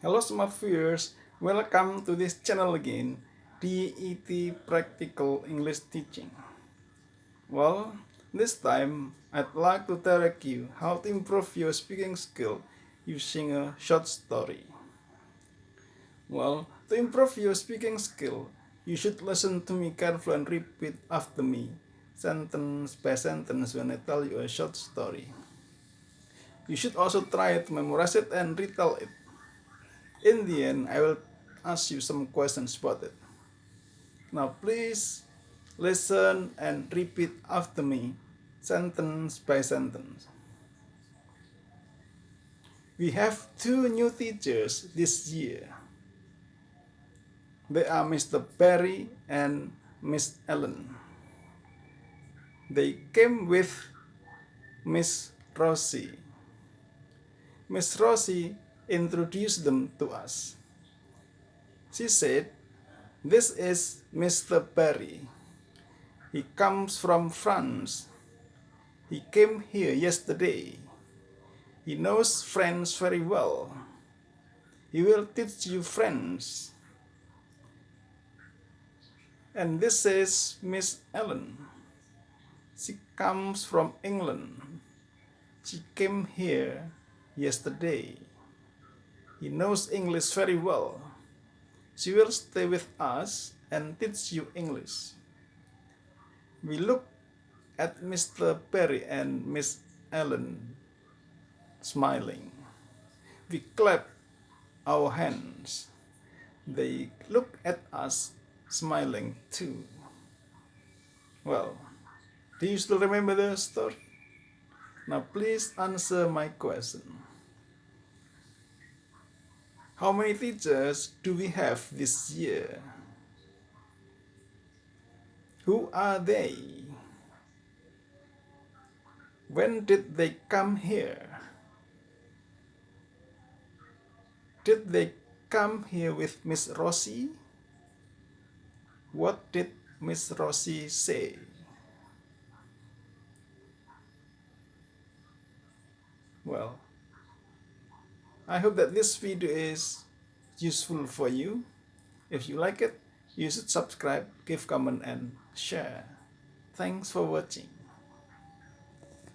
Hello smart viewers, welcome to this channel again, DET Practical English Teaching. Well, this time I'd like to tell you how to improve your speaking skill using a short story. Well, to improve your speaking skill, you should listen to me carefully and repeat after me, sentence by sentence when I tell you a short story. You should also try to memorize it and retell it. In the end, I will ask you some questions about it. Now please listen and repeat after me, sentence by sentence. We have two new teachers this year. They are Mr. Perry and Miss Ellen. They came with Miss Rosie. Miss Rosie introduced them to us. She said, "This is Mr. Perry. He comes from France. He came here yesterday. He knows French very well. He will teach you French." And this is Miss Ellen. She comes from England. She came here yesterday. He knows English very well. She will stay with us and teach you English. We look at Mr. Perry and Miss Ellen smiling. We clap our hands. They look at us smiling too. Well, do you still remember the story? Now please answer my question. How many teachers do we have this year? Who are they? When did they come here? Did they come here with Miss Rosie? What did Miss Rosie say? Well, I hope that this video is useful for you. If you like it, you should subscribe, give comment and share. Thanks for watching.